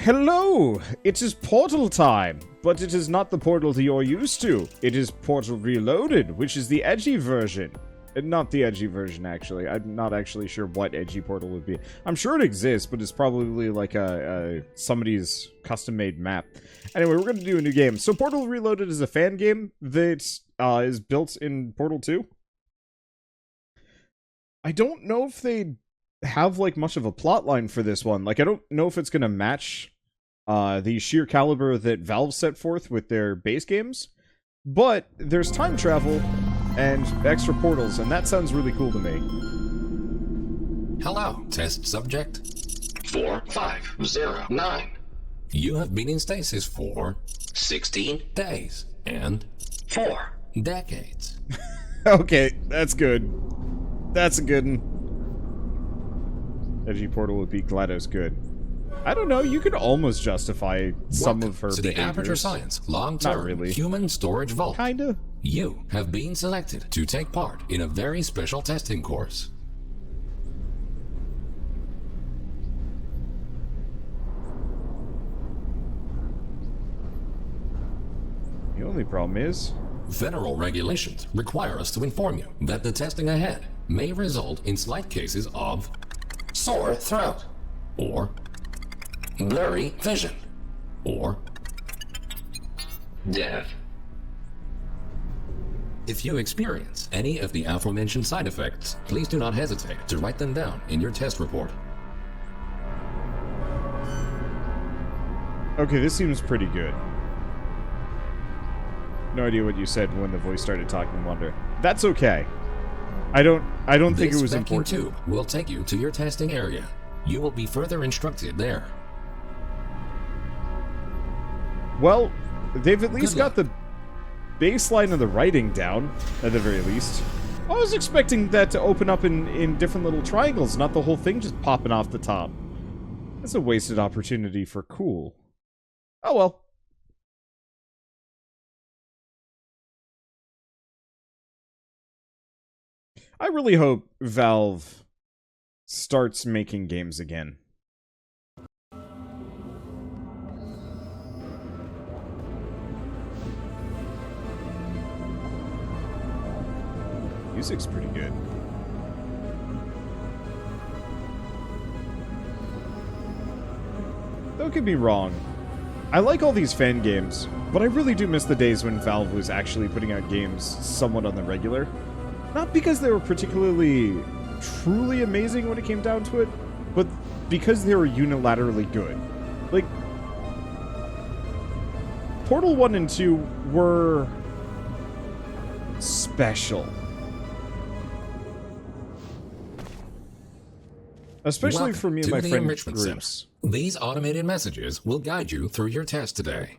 Hello! It is portal time, but it is not the portal you're used to. It is Portal Reloaded, which is the edgy version. Not the edgy version, actually. I'm not actually sure what edgy portal would be. I'm sure it exists, but it's probably like somebody's custom-made map. Anyway, we're going to do a new game. So Portal Reloaded is a fan game that is built in Portal 2. I don't know if they have like much of a plot line for this one. Like, I don't know if it's going to match the sheer caliber that Valve set forth with their base games, but there's time travel and extra portals, and that sounds really cool to me. Hello, test subject. 4509. You have been in stasis for 16 days and 4 decades. Okay, that's good. That's a good one. Edgy portal would be GLaDOS good. I don't know, you could almost justify some of her to the behaviors. Aperture Science long-term really. human storage vault. Kinda. You have been selected to take part in a very special testing course. The only problem is... Federal regulations require us to inform you that the testing ahead may result in slight cases of sore throat, or blurry vision, or death. if you experience any of the aforementioned side effects, please do not hesitate to write them down in your test report. Okay, this seems pretty good. No idea what you said when the voice started talking Wonder. That's okay. I don't think it was important. This tube will take you to your testing area. You will be further instructed there. Well, they've at least got the baseline of the writing down, at the very least. I was expecting that to open up in different little triangles, not the whole thing just popping off the top. That's a wasted opportunity for cool. Oh well. I really hope Valve starts making games again. Music's pretty good. Don't get me wrong. I like all these fan games, but I really do miss the days when Valve was actually putting out games somewhat on the regular. Not because they were particularly truly amazing when it came down to it, but because they were unilaterally good. Like, Portal 1 and 2 were special. Especially Welcome for me and to my the friend enrichment groups. center. These automated messages will guide you through your test today.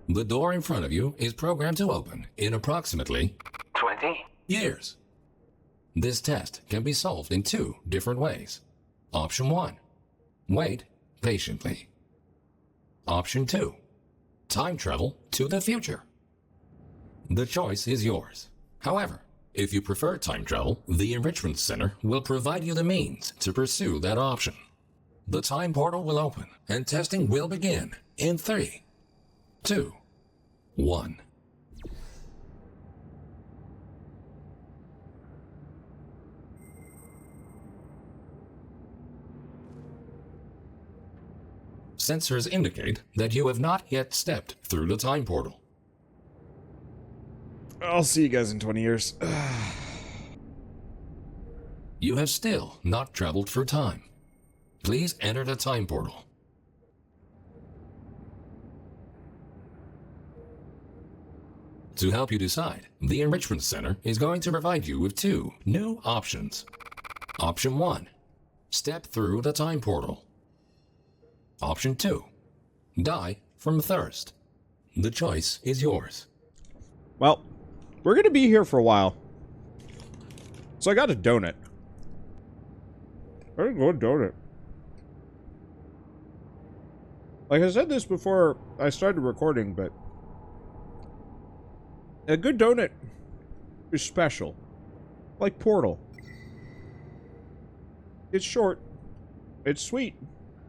The door in front of you is programmed to open in approximately 20 years. This test can be solved in two different ways. Option 1. Wait patiently. Option 2. Time travel to the future. The choice is yours. However, if you prefer time travel, the Enrichment Center will provide you the means to pursue that option. The time portal will open and testing will begin in 3, 2, 1. Sensors indicate that you have not yet stepped through the time portal. I'll see you guys in 20 years. You have still not traveled through time. Please enter the time portal. To help you decide, the Enrichment Center is going to provide you with two new options. Option 1. Step through the time portal. Option 2. Die from thirst. The choice is yours. Well, we're gonna be here for a while. So I got a donut. Very good donut. Like I said this before I started recording, but a good donut is special. Like Portal. It's short. It's sweet.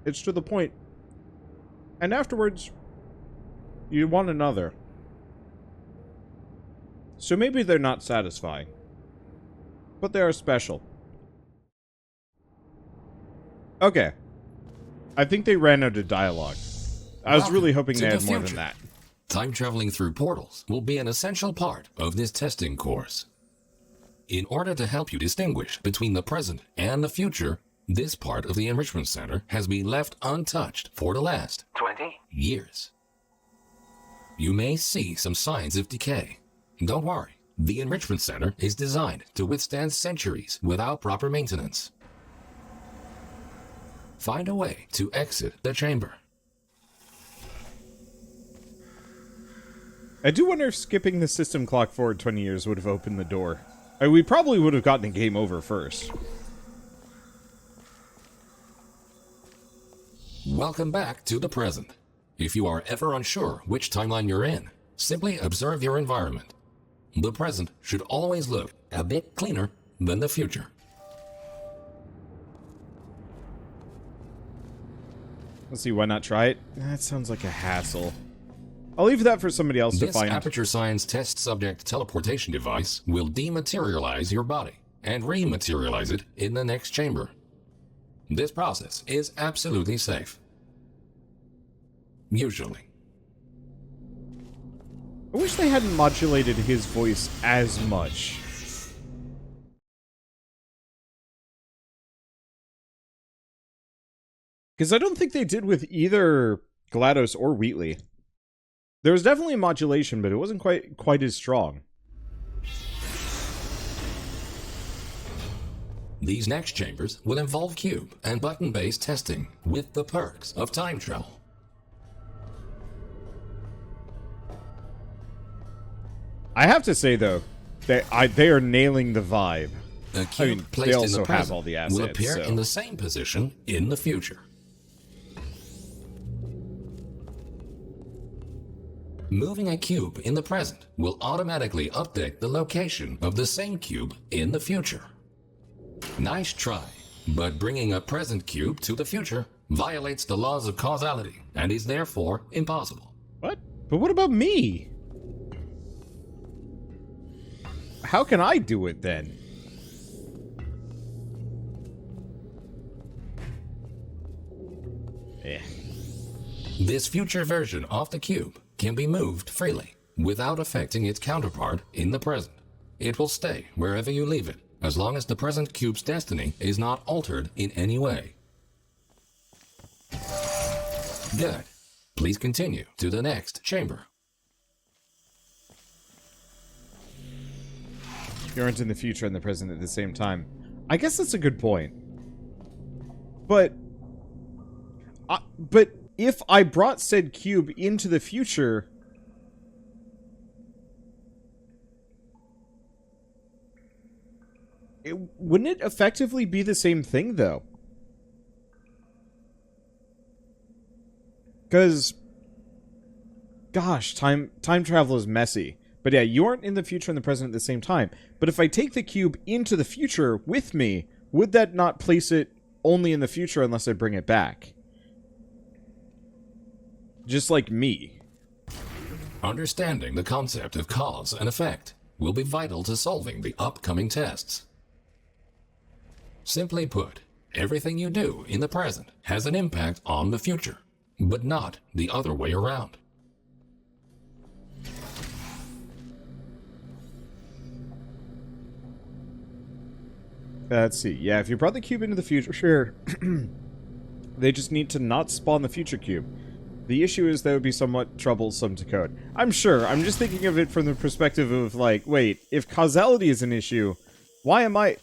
It's to the point. And afterwards, you want another. So maybe they're not satisfying. But they are special. Okay. I think they ran out of dialogue. I was really hoping they had more than that. Time traveling through portals will be an essential part of this testing course. In order to help you distinguish between the present and the future, this part of the Enrichment Center has been left untouched for the last 20 years. You may see some signs of decay. Don't worry, the Enrichment Center is designed to withstand centuries without proper maintenance. Find a way to exit the chamber. I do wonder if skipping the system clock forward 20 years would have opened the door. We probably would have gotten a game over first. Welcome back to the present. If you are ever unsure which timeline you're in, simply observe your environment. The present should always look a bit cleaner than the future. Let's see, why not try it? That sounds like a hassle. I'll leave that for somebody else to find. This Aperture Science test subject teleportation device will dematerialize your body and rematerialize it in the next chamber. This process is absolutely safe. Usually. I wish they hadn't modulated his voice as much. Because I don't think they did with either GLaDOS or Wheatley. There was definitely modulation, but it wasn't quite as strong. These next chambers will involve cube and button-based testing with the perks of time travel. I have to say, though, they are nailing the vibe. A cube placed they also in the have present all the assets, will appear so. in the same position in the future. Moving a cube in the present will automatically update the location of the same cube in the future. Nice try, but bringing a present cube to the future violates the laws of causality and is therefore impossible. What? But what about me? How can I do it then? This future version of the cube can be moved freely without affecting its counterpart in the present. It will stay wherever you leave it, as long as the present cube's destiny is not altered in any way. Good. Please continue to the next chamber. You aren't in the future and the present at the same time. I guess that's a good point. But if I brought said cube into the future, wouldn't it effectively be the same thing, though? Because, gosh, time travel is messy. But yeah, you aren't in the future and the present at the same time. But if I take the cube into the future with me, would that not place it only in the future unless I bring it back? Just like me. Understanding the concept of cause and effect will be vital to solving the upcoming tests. Simply put, everything you do in the present has an impact on the future, but not the other way around. Let's see. Yeah, if you brought the cube into the future, sure. They just need to not spawn the future cube. The issue is that would be somewhat troublesome to code. I'm sure. I'm just thinking of it from the perspective of, like, wait, if causality is an issue, why am I...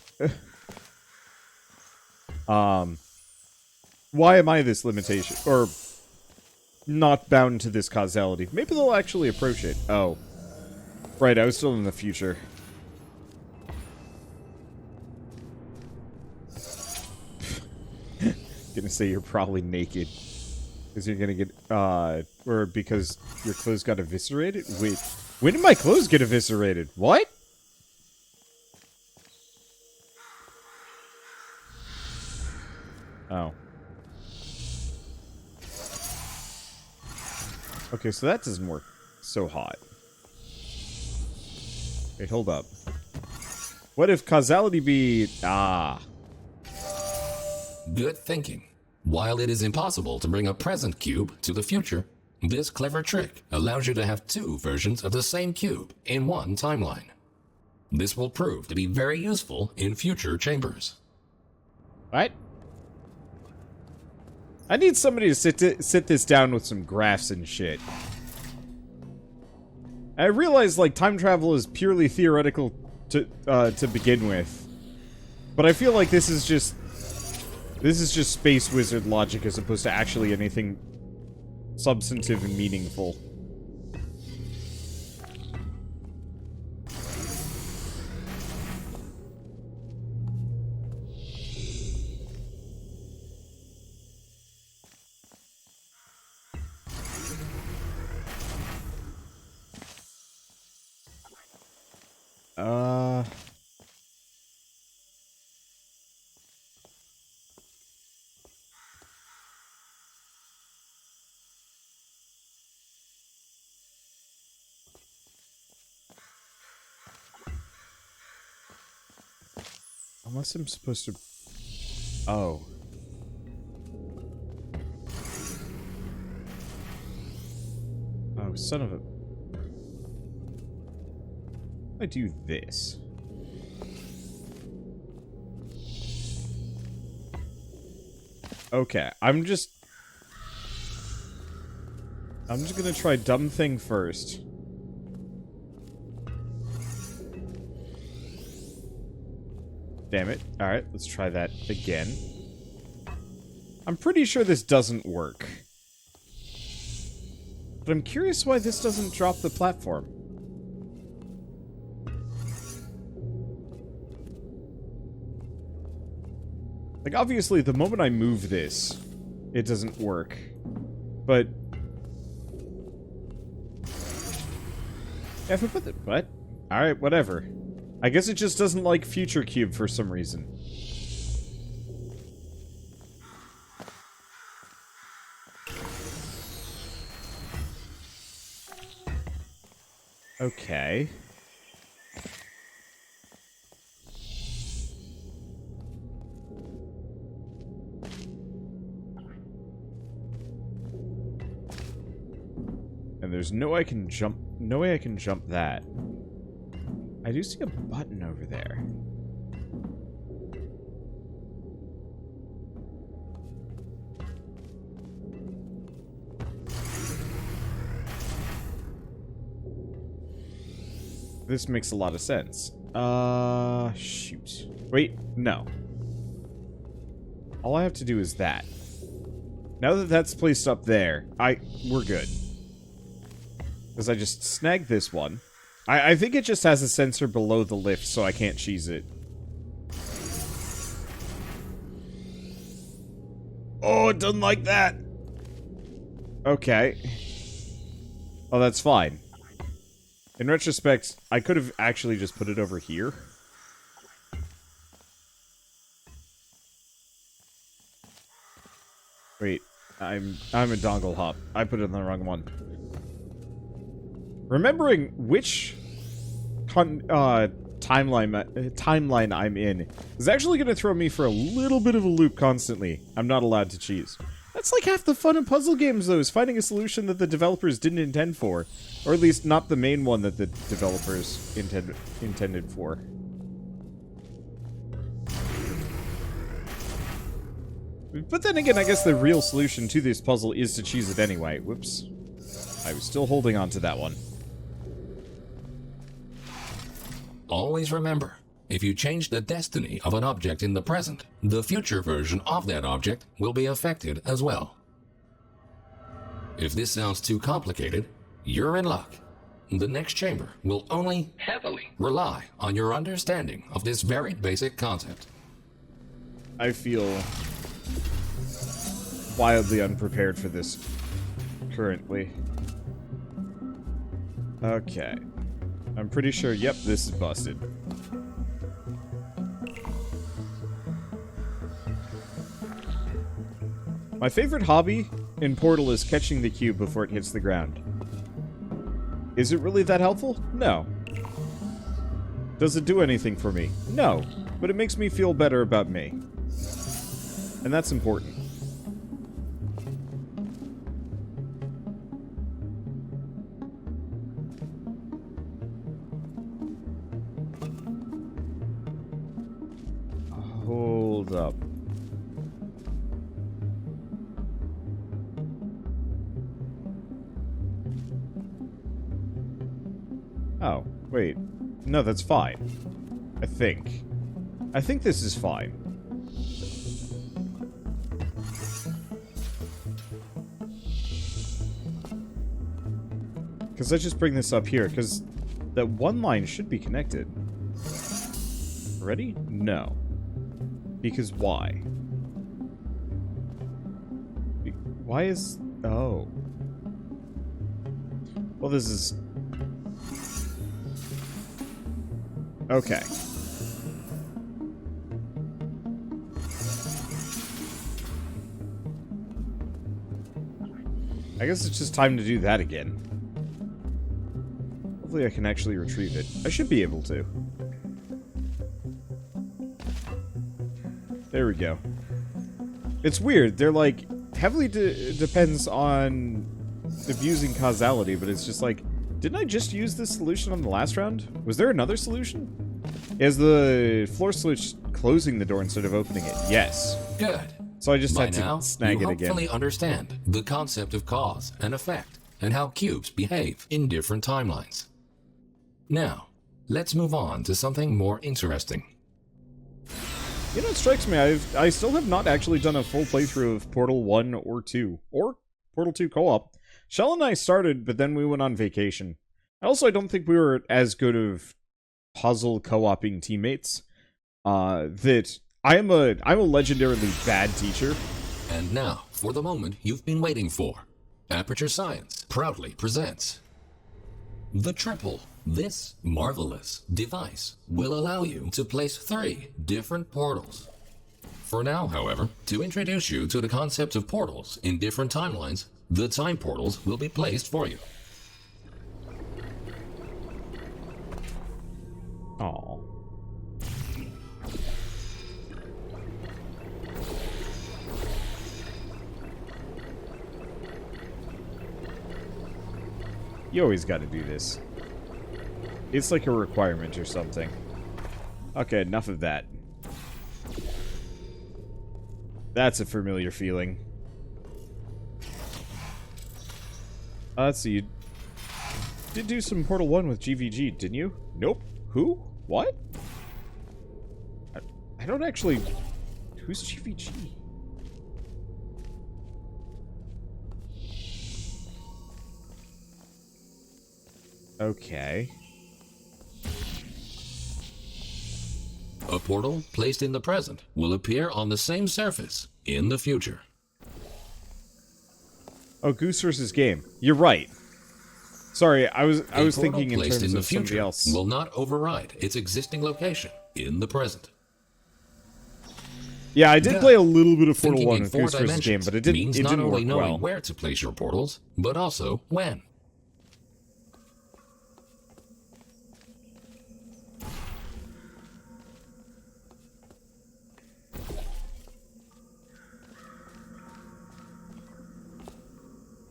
why am I this limitation? Or not bound to this causality? Maybe they'll actually approach it. Oh. Right, I was still in the future. Gonna say you're probably naked. Because you're gonna get, or because your clothes got eviscerated? Wait, when did my clothes get eviscerated? What? Oh. Okay, so that doesn't work so hot. Wait, hold up. What if causality be... Ah. Good thinking. While it is impossible to bring a present cube to the future, this clever trick allows you to have two versions of the same cube in one timeline. This will prove to be very useful in future chambers. What? I need somebody to sit this down with some graphs and shit. I realize, like, time travel is purely theoretical to begin with. But I feel like this is just Space Wizard logic as opposed to actually anything substantive and meaningful. Unless I'm supposed to... Oh. Oh, son of a... I do this. Okay, I'm just gonna try dumb thing first. Damn it. Alright, let's try that again. I'm pretty sure this doesn't work. But I'm curious why this doesn't drop the platform. Like, obviously, the moment I move this, it doesn't work. But... yeah, if I put the... what? Alright, whatever. I guess it just doesn't like Future Cube for some reason. Okay. And there's no way I can jump that. I do see a button over there. This makes a lot of sense. Shoot. Wait, no. All I have to do is that. Now that that's placed up there, we're good. Because I just snagged this one. I think it just has a sensor below the lift, so I can't cheese it. Oh, it doesn't like that! Okay. Oh, that's fine. In retrospect, I could have actually just put it over here. Wait, I'm a dongle hop. I put it in the wrong one. Remembering which timeline I'm in is actually going to throw me for a little bit of a loop constantly. I'm not allowed to cheese. That's like half the fun of puzzle games, though, is finding a solution that the developers didn't intend for. Or at least not the main one that the developers intended for. But then again, I guess the real solution to this puzzle is to cheese it anyway. Whoops. I was still holding on to that one. Always remember, if you change the destiny of an object in the present, the future version of that object will be affected as well. If this sounds too complicated, you're in luck. The next chamber will only heavily rely on your understanding of this very basic concept. I feel wildly unprepared for this currently. Okay. I'm pretty sure, yep, this is busted. My favorite hobby in Portal is catching the cube before it hits the ground. Is it really that helpful? No. Does it do anything for me? No. But it makes me feel better about me. And that's important. Hold up. Oh, wait. No, that's fine. I think. I think this is fine. Because I just bring this up here, because that one line should be connected. Ready? No. Because why? Why is... Oh. Well, this is... Okay. I guess it's just time to do that again. Hopefully I can actually retrieve it. I should be able to. There we go. It's weird. They're like, heavily depends on abusing causality, but it's just like, didn't I just use this solution on the last round? Was there another solution? Is the floor switch closing the door instead of opening it? Yes. Good. So I just By had to now, snag you it again. hopefully understand the concept of cause and effect and how cubes behave in different timelines. Now, let's move on to something more interesting. You know, it strikes me, I still have not actually done a full playthrough of Portal 1 or 2, or Portal 2 co-op. Shell and I started, but then we went on vacation. Also, I don't think we were as good of puzzle co-oping teammates. That I'm a legendarily bad teacher. And now, for the moment you've been waiting for, Aperture Science proudly presents the Triple. This marvelous device will allow you to place 3 different portals. For now, however, to introduce you to the concept of portals in different timelines, the time portals will be placed for you. Aww. You always gotta do this. It's like a requirement or something. Okay, enough of that. That's a familiar feeling. Let's see. You did do some Portal 1 with GVG, didn't you? Nope. Who? What? I don't actually... Who's GVG? Okay. A portal placed in the present will appear on the same surface in the future. Oh, Goose versus Game. You're right. Sorry, I was thinking in placed terms in the of somebody future else. will not override its existing location in the present. Yeah, I did play a little bit of Portal Thinking 1 in with 4 Goose versus Game, dimensions but it didn't means not only work knowing well. where to place your portals, but also when.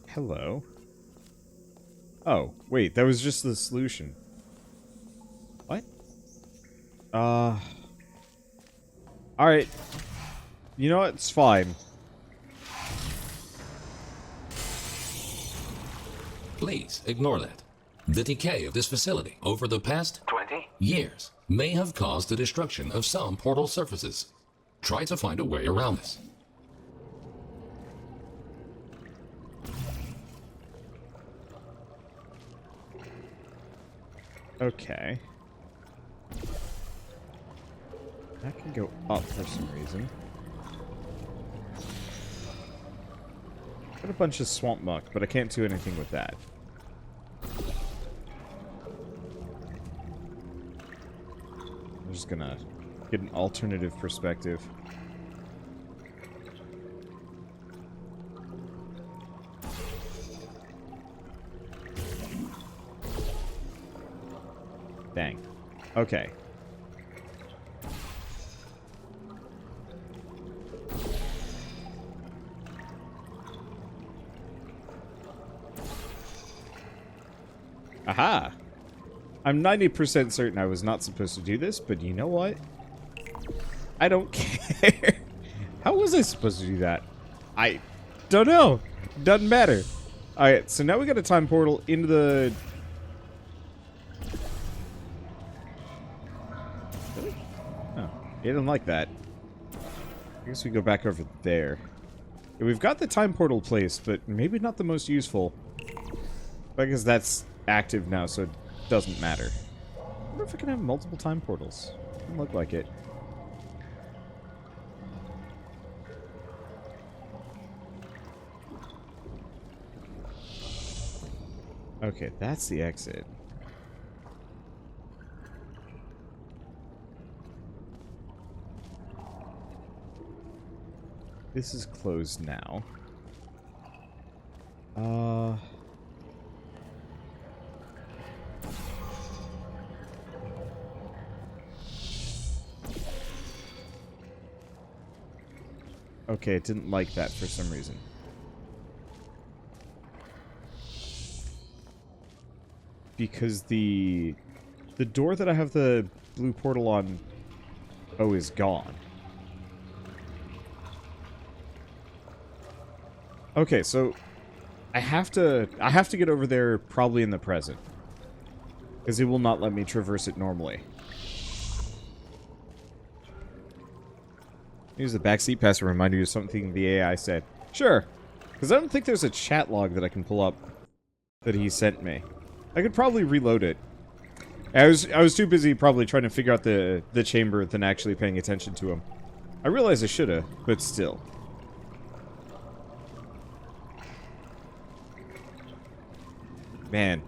Hello. Oh, wait, that was just the solution. What? Alright. You know what? It's fine. Please ignore that. The decay of this facility over the past 20. years may have caused the destruction of some portal surfaces. Try to find a way around this. Okay. That can go up for some reason. Got a bunch of swamp muck, but I can't do anything with that. I'm just gonna get an alternative perspective. Dang. Okay. Aha! I'm 90% certain I was not supposed to do this, but you know what? I don't care. How was I supposed to do that? I don't know. Doesn't matter. Alright, so now we got a time portal into the... Really? Oh, he didn't like that. I guess we go back over there. Yeah, we've got the time portal placed, but maybe not the most useful. I guess that's active now, so it doesn't matter. I wonder if I can have multiple time portals. Doesn't look like it. Okay, that's the exit. This is closed now. Okay, it didn't like that for some reason. Because the door that I have the blue portal on, oh, is gone. Okay, so I have to get over there probably in the present, because it will not let me traverse it normally. Use the backseat pass to remind you of something the AI said. Sure, because I don't think there's a chat log that I can pull up that he sent me. I could probably reload it. I was too busy probably trying to figure out the chamber than actually paying attention to him. I realize I shoulda, but still. Man.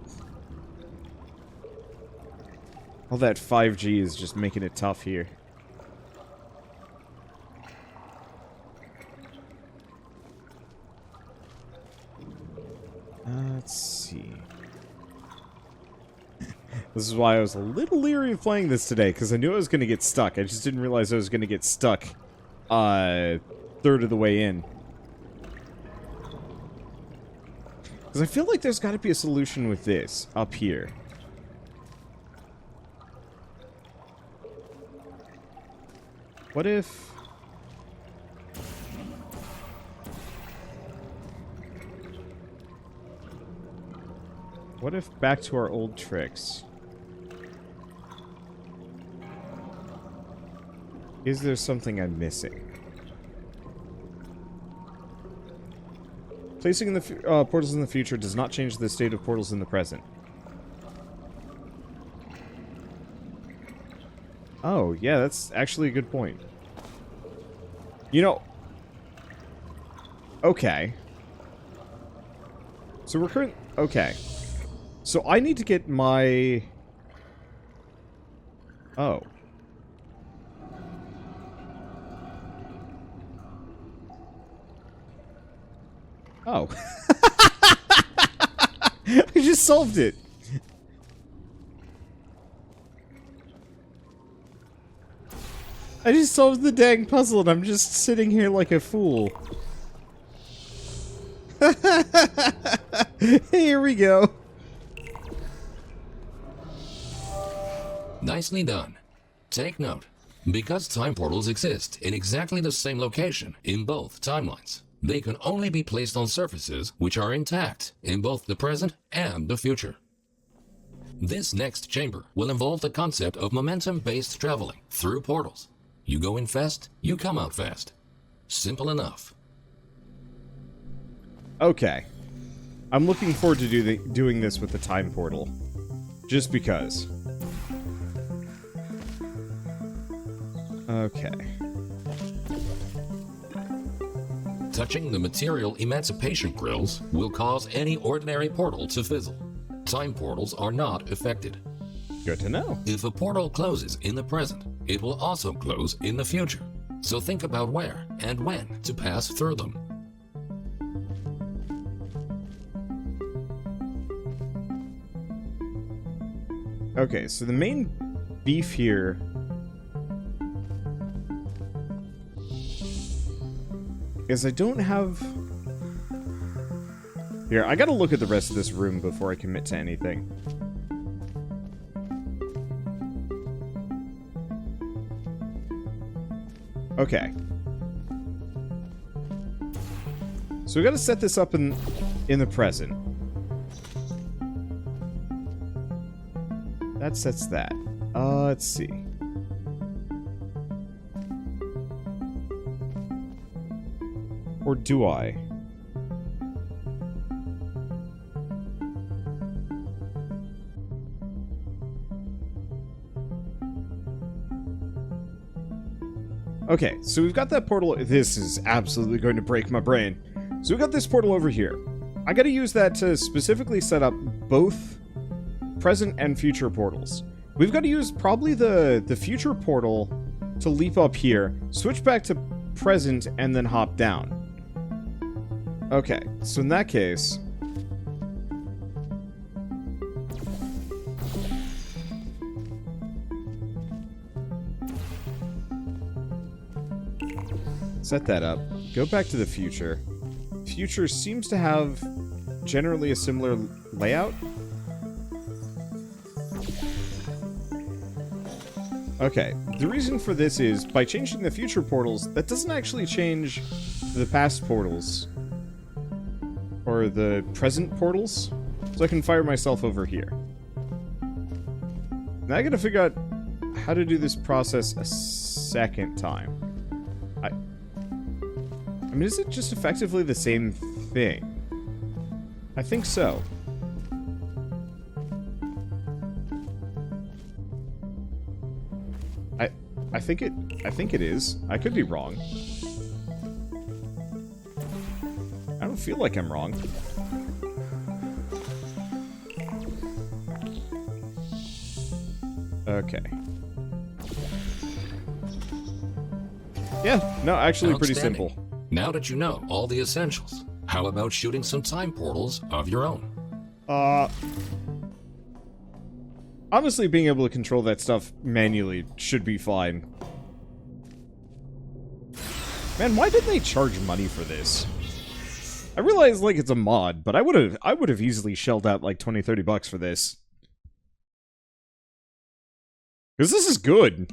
All that 5G is just making it tough here. Let's see. This is why I was a little leery of playing this today, because I knew I was going to get stuck. I just didn't realize I was going to get stuck third of the way in. Because I feel like there's got to be a solution with this up here. What if... What if back to our old tricks? Is there something I'm missing? Placing the portals in the future does not change the state of portals in the present. Oh, yeah, that's actually a good point. You know... Okay. So we're current... Okay. So I need to get my... Oh. Oh. I just solved it. I just solved the dang puzzle and I'm just sitting here like a fool. Here we go. Nicely done. Take note. Because time portals exist in exactly the same location in both timelines, they can only be placed on surfaces which are intact in both the present and the future. This next chamber will involve the concept of momentum-based traveling through portals. You go in fast, you come out fast. Simple enough. Okay. I'm looking forward to doing this with the time portal. Just because. Okay. Touching the material emancipation grills will cause any ordinary portal to fizzle. Time portals are not affected. Good to know. If a portal closes in the present, it will also close in the future. So think about where and when to pass through them. Okay, so the main beef here is I don't have... Here, I gotta look at the rest of this room before I commit to anything. Okay. So we gotta set this up in the present. That sets that. Let's see. Or do I? Okay, so we've got that portal. This is absolutely going to break my brain. So we've got this portal over here. I gotta use that to specifically set up both present and future portals. We've got to use probably the future portal to leap up here, switch back to present, and then hop down. Okay, so in that case... set that up. Go back to the future. Future seems to have generally a similar layout. Okay, the reason for this is, by changing the future portals, that doesn't actually change the past portals. Or the present portals. So I can fire myself over here. Now I gotta figure out how to do this process a second time. I mean, is it just effectively the same thing? I think so. I think it is. I could be wrong. I don't feel like I'm wrong. Okay. Yeah, no, actually pretty simple. Now that you know all the essentials, how about shooting some time portals of your own? Honestly, being able to control that stuff manually should be fine. Man, why didn't they charge money for this? I realize, like, it's a mod, but I would have easily shelled out, like, 20-30 bucks for this. Because this is good.